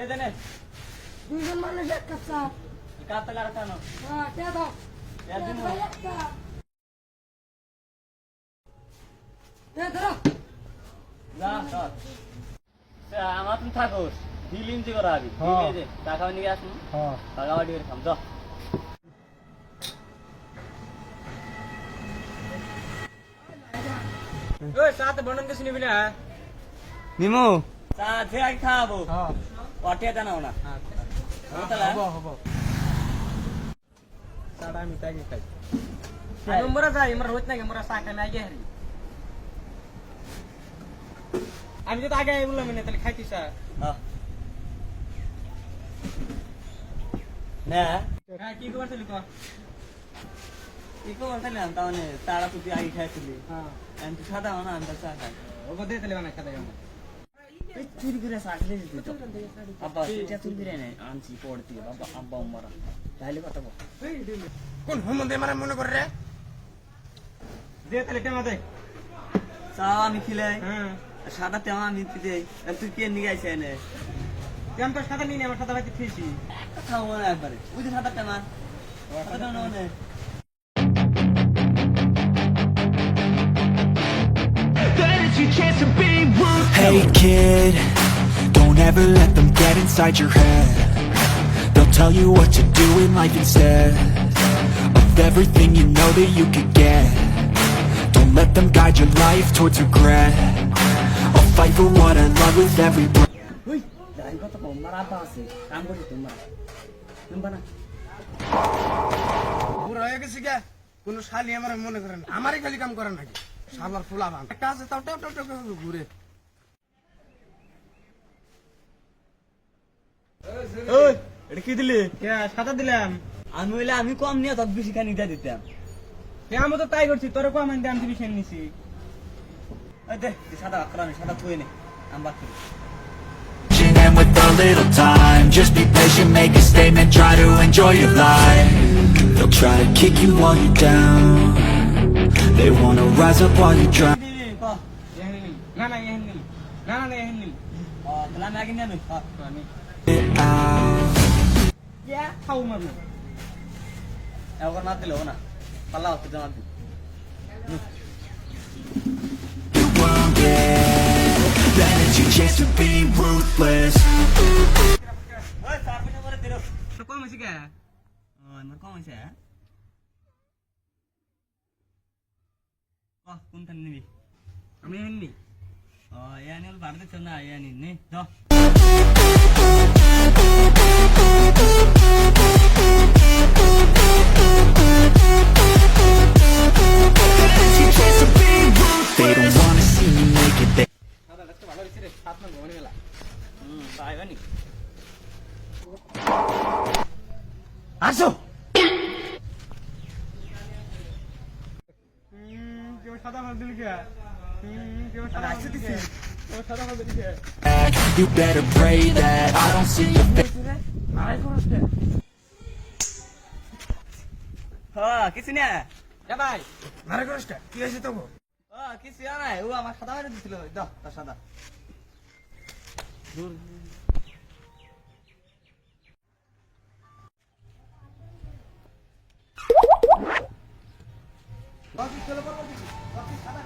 এ দেনে দুইজন মানুষ এক কাপ চা। কাপ তো কাটা না হ্যাঁ, কে দাও? একদিন একটা। এ ধরো। যা যা আমার তুমি থাকো বিল ইঞ্জি করা আবি হ্যাঁ। যে টাকা নিয়ে আসুন হ্যাঁ টাকা বাড়ি করে খাম যা ওই সাথে বন্ধন কিছু নিবি না নিমু চা যে আগে খাবো হ্যাঁ অটিয়া জানাও না তাহলে হব হব সাড়া আমি তাই খাই নম্বরে যাই আমরা রোজ নাকি আমরা চা খাই না আগে হারি আমি যদি আগে বললাম না তাহলে খাইতি চা না হ্যাঁ কি খবর ছিল তো ইকো বলছিলাম তাহলে তারা তুই আগে খাইছিলি হ্যাঁ আমি তো সাদা না আমি তো চা খাই ও বদে তাহলে বানাই খাতে যাবো চুরি করে চাকরি দিত আব্বা এটা চুরি করে নেই আনছি পড়তে বাবা আব্বা মারা তাহলে কথা বল কোন সম্বন্ধে মানে মনে করে রে দে তাহলে টেমা দে চা আমি খিলাই হ্যাঁ সাদা তেমা আমি দিই তুই কে নিয়ে আইছে এনে তেম তো সাদা নিয়ে আমার সাদা ভাইতে খেয়েছি খাও না একবারে ওই যে সাদা তেমা সাদা না মানে Hey kid, don't ever let them get inside your head. They'll tell you what to do in life instead of everything you know that you could get. Don't let them guide your life towards regret. I'll fight for what I love with every breath. ওই যাই কথা কম মার আব্বা আছে কাম করতে তোমরা তোমরা না পুরো হয়ে গেছে কে কোন শালি আমার মনে করেন আমারই খালি কাম করে নাকি শালার ফুলা বান একটা আছে তাও টাও টাও টাও ঘুরে ওই এটা কি দিলি কে সাদা দিলাম আমি হইলে আমি কম নিয়ে তত বেশি খানি দিয়ে দিতাম আমি তো তাই করছি তোর কম আমি দাম বেশি নিছি ওই দে সাদা আক্রামি সাদা থুয়ে নে আমি বাকি And with a little time, just be patient, make a statement, try to enjoy your life. They'll try to kick you while you're down. They wanna rise up while you're drown. না না এহেন নিম না না এহেন নিম তাহলে আমি আগে নিয়ে আমি আমি It out. কে খাও মারবো এখন না দিলেও না পাল্লা হচ্ছে জমা দিই You won't get that it's your chance to be ruthless. ওই চার মিনিট পরে দিল তো কম হয়েছে কে আমার কম হয়েছে কোনটা নিবি আমি এহেন নি ইয়ানি হল বাড়িতে চল না ইয়ানি নে যাও They don't wanna see me make it. They সাদা গাছটা ভালো হয়েছে রে 7 নম্বর মনে গেলা তাই বানি আসো কেউ সাদা মাল দিল কে কেউ সাদা মাল দিল কে কেউ সাদা মাল দিল কে You better pray that I don't see your face. হ্যাঁ কিছু না এ ভাই মারা করছটা কি হয়েছে তো কিছু নাই ও আমার সাদা মেরে দিছিল দাও তার সাদা দূর বাকি চলে পড়ো বাকি সাদা